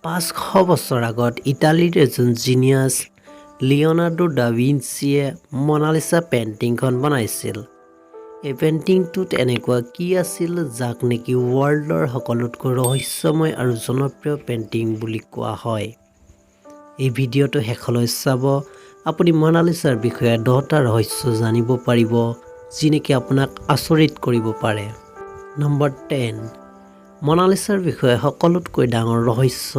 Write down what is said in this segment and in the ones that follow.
500 বছৰ আগত ইটালীৰ এজন জিনিয়াছ লিওনাৰ্ডো দা ভিঞ্চিয়ে মনালিসা পেইণ্টিংখন বনাইছিল। এই পেইণ্টিংটোত এনেকুৱা কি আছিল যাক নেকি ৱৰ্ল্ডৰ সকলোতকৈ ৰহস্যময় আৰু জনপ্ৰিয় পেইণ্টিং বুলি কোৱা হয়। এই ভিডিঅ'টো শেষলৈ চাব, আপুনি মনালিসাৰ বিষয়ে 10টা ৰহস্য জানিব পাৰিব যি নেকি আপোনাক আচৰিত কৰিব পাৰে। নম্বৰ 10, মনালিসাৰ বিষয়ে সকলোতকৈ ডাঙৰ ৰহস্য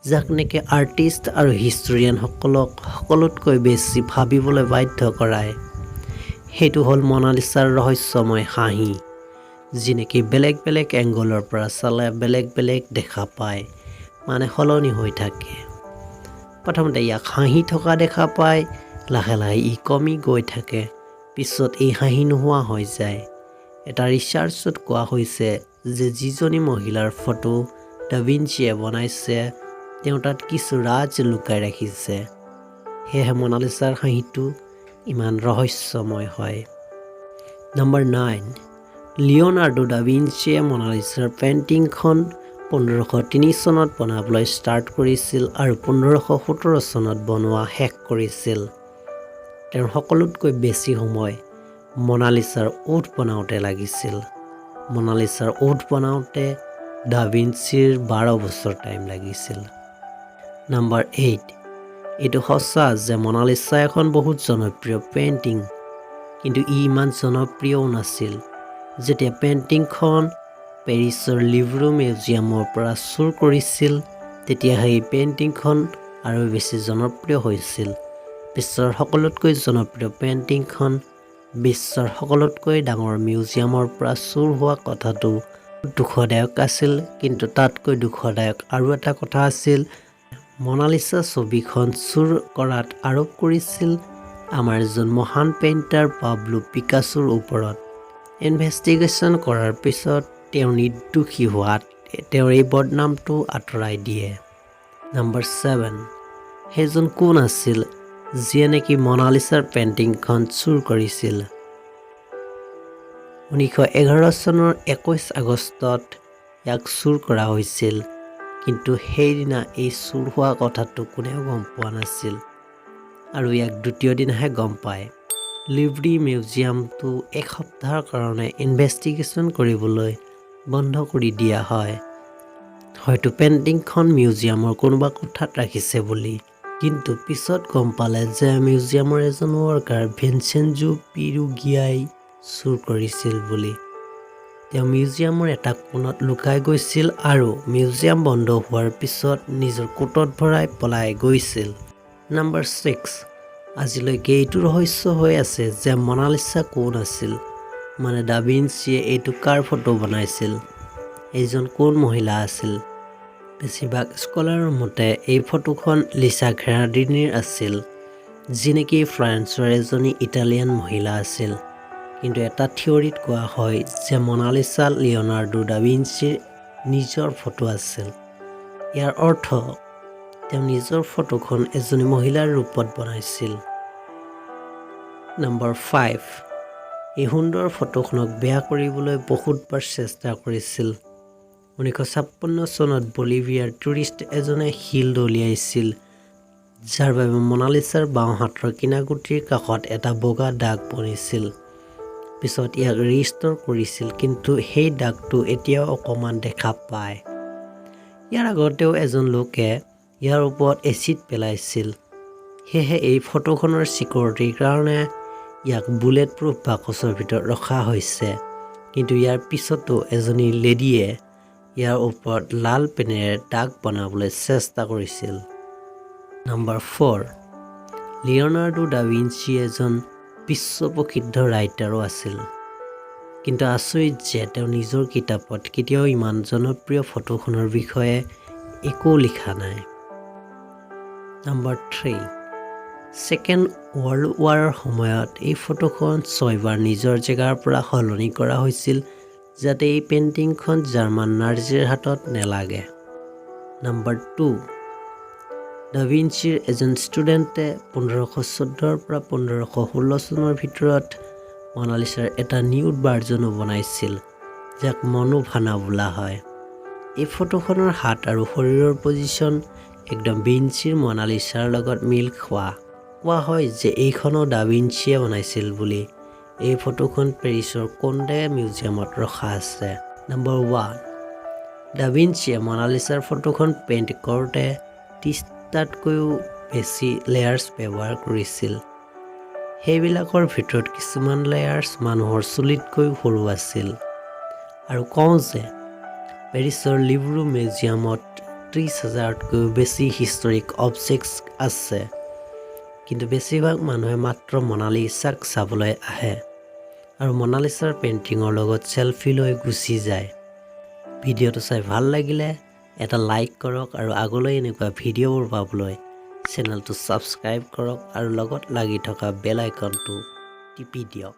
যাক নেকি আৰ্টিষ্ট আৰু হিষ্টৰিয়ানসকলক সকলোতকৈ বেছি ভাবিবলৈ বাধ্য কৰায়, সেইটো হ'ল মনালিসাৰ ৰহস্যময় হাঁহি, যি নেকি বেলেগ বেলেগ এংগলৰ পৰা চালে বেলেগ বেলেগ দেখা পায়, মানে সলনি হৈ থাকে। প্ৰথমতে ইয়াক হাঁহি থকা দেখা পায়, লাহে লাহে ই কমি গৈ থাকে, পিছত এই হাঁহি নোহোৱা হৈ যায়। এটা ৰিচাৰ্চত কোৱা হৈছে যে যিজনী মহিলাৰ ফটো দা ভিঞ্চিয়ে বনাইছে তেওঁ তাত কিছু ৰাজ লুকাই ৰাখিছে, সেয়েহে মনালিসাৰ হাঁহিটো ইমান ৰহস্যময় হয়। নম্বৰ 9, লিওনাৰ্ডো দা ভিঞ্চিয়ে মনালিসাৰ পেইণ্টিংখন 1503 চনত বনাবলৈ ষ্টাৰ্ট কৰিছিল আৰু 1517 চনত বনোৱা শেষ কৰিছিল। তেওঁৰ সকলোতকৈ বেছি সময় মনালিসাৰ ওঠ বনাওঁতে লাগিছিল। মনালিসাৰ ওঠ বনাওঁতে দা ভিঞ্চিৰ 12 বছৰ টাইম লাগিছিল। নম্বৰ 8, এইটো সঁচা যে মনালিসা এখন বহুত জনপ্ৰিয় পেইণ্টিং, কিন্তু ই ইমান জনপ্ৰিয়ও নাছিল। যেতিয়া পেইণ্টিংখন পেৰিছৰ লuvre মিউজিয়ামৰ পৰা চুৰ কৰিছিল, তেতিয়া সেই পেইণ্টিংখন আৰু বেছি জনপ্ৰিয় হৈছিল। বিশ্বৰ সকলোতকৈ জনপ্ৰিয় পেইণ্টিংখন বিশ্বৰ সকলোতকৈ ডাঙৰ মিউজিয়ামৰ পৰা চুৰ হোৱা কথাটো দুখদায়ক আছিল, কিন্তু তাতকৈ দুখদায়ক আৰু এটা কথা আছিল, মনালিসা ছবিখন চুৰ কৰাত আৰোপ কৰিছিল আমাৰ এজন মহান পেইণ্টাৰ পাব্লো পিকাচোৰ ওপৰত। ইনভেষ্টিগেশ্যন কৰাৰ পিছত তেওঁ নিৰ্দোষী হোৱাত তেওঁৰ এই বদনামটো আঁতৰাই দিয়ে। নম্বৰ 7, সেইজন কোন আছিল যিয়ে নেকি মনালিসাৰ পেইণ্টিংখন চুৰ কৰিছিল? 1911 চনৰ 21 আগষ্টত ইয়াক চুৰ কৰা হৈছিল, কিন্তু সেইদিনা এই চুৰ হোৱা কথাটো কোনেও গম পোৱা নাছিল আৰু ইয়াক দ্বিতীয় দিনাহে গম পায়। লuvre মিউজিয়ামটো এক সপ্তাহৰ কাৰণে ইনভেষ্টিগেশ্যন কৰিবলৈ বন্ধ কৰি দিয়া হয়, হয়তো পেইণ্টিংখন মিউজিয়ামৰ কোনোবা কোঠাত ৰাখিছে বুলি, কিন্তু পিছত গম পালে যে মিউজিয়ামৰ এজন ৱৰ্কাৰ ভিনচেঞ্জো পিৰুগিয়াই চুৰ কৰিছিল বুলি। তেওঁ মিউজিয়ামৰ এটা কোণত লুকাই গৈছিল আৰু মিউজিয়াম বন্ধ হোৱাৰ পিছত নিজৰ কোটত ভৰাই পলাই গৈছিল। নম্বৰ 6, আজিলৈকে এইটো ৰহস্য হৈ আছে যে মনালিসা কোন আছিল, মানে দা ভিঞ্চিয়ে এইটো কাৰ ফটো বনাইছিল, এইজন কোন মহিলা আছিল? বেছিভাগ স্কলাৰৰ মতে এই ফটোখন লিসা ঘেৰাৰ্ডিনিৰ আছিল, যি নেকি ফ্ৰান্সৰ এজনী ইটালিয়ান মহিলা আছিল, কিন্তু এটা থিয়ৰীত কোৱা হয় যে মনালিসা লিওনাৰ্ডো দা ভিঞ্চিৰ নিজৰ ফটো আছিল। ইয়াৰ অৰ্থ তেওঁ নিজৰ ফটোখন এজনী মহিলাৰ ৰূপত বনাইছিল। নম্বৰ 5, এই সুন্দৰ ফটোখনক বেয়া কৰিবলৈ বহুতবাৰ চেষ্টা কৰিছিল। 1956 চনত বলিভিয়াৰ টুৰিষ্ট এজনে শিল দলিয়াইছিল, যাৰ বাবে মনালিসাৰ বাওঁ হাতৰ কিনাগুটিৰ কাষত এটা বগা দাগ বনিছিল। পিছত ইয়াক ৰিষ্ট'ৰ কৰিছিল, কিন্তু সেই দাগটো এতিয়াও অকণমান দেখা পায়। ইয়াৰ আগতেও এজন লোকে ইয়াৰ ওপৰত এচিড পেলাইছিল, সেয়েহে এই ফটোখনৰ চিকিউৰিটিৰ কাৰণে ইয়াক বুলেট প্ৰুফ বাকচৰ ভিতৰত ৰখা হৈছে, কিন্তু ইয়াৰ পিছতো এজনী লেডীয়ে ইয়াৰ ওপৰত লাল পেনেৰে দাগ বনাবলৈ চেষ্টা কৰিছিল। নম্বৰ 4, লিওনাৰ্ডো দা ভিঞ্চি এজন বিশ্ব প্ৰসিদ্ধ ৰাইটাৰো আছিল, কিন্তু আচৰিত যে তেওঁ নিজৰ কিতাপত কেতিয়াও ইমান জনপ্ৰিয় ফটোখনৰ বিষয়ে একো লিখা নাই। নম্বৰ 3, ছেকেণ্ড ৱৰ্ল্ড ৱাৰৰ সময়ত এই ফটোখন 6 বাৰ নিজৰ জেগাৰ পৰা সলনি কৰা হৈছিল যাতে এই পেইণ্টিংখন জাৰ্মান নাৰ্জীৰ হাতত নেলাগে। নম্বৰ 2, দা ভিঞ্চিৰ এজন ষ্টুডেণ্টে 1514 পৰা 1516 চনৰ ভিতৰত মনালিসাৰ এটা নিউড ভাৰ্জনো বনাইছিল, যাক মনোভানা বোলা হয়। এই ফটোখনৰ হাত আৰু শৰীৰৰ পজিশ্যন একদম ভিঞ্চিৰ মনালিছাৰ লগত মিল কোৱা হয় যে এইখনো ডা ভিঞ্চিয়ে বনাইছিল বুলি। এই ফটোখন পেৰিছৰ কণ্ডে মিউজিয়ামত ৰখা আছে। নম্বৰ 1, ডা ভিঞ্চিয়ে মনালিছাৰ ফটোখন পেইণ্ট কৰোঁতে 30টাতকৈও বেছি লেয়াৰ্ছ ব্যৱহাৰ কৰিছিল। সেইবিলাকৰ ভিতৰত কিছুমান লেয়াৰ্ছ মানুহৰ চুলিতকৈ সৰু আছিল। আৰু কওঁ যে পেৰিছৰ লuvre মিউজিয়ামত 30,000তকৈও বেছি হিষ্টৰিক অবজেক্টছ আছে, কিন্তু বেছিভাগ মানুহে মাত্ৰ মনালিছাক চাবলৈ আহে আৰু মনালিছাৰ পেইণ্টিঙৰ লগত চেলফি লৈ গুচি যায়। ভিডিঅ'টো চাই ভাল লাগিলে এটা লাইক কৰক আৰু আগলৈ এনেকুৱা ভিডিঅ'বোৰ পাবলৈ চেনেলটো ছাবস্ক্ৰাইব কৰক আৰু লগত লাগি থকা বেল আইকনটো টিপি দিয়ক।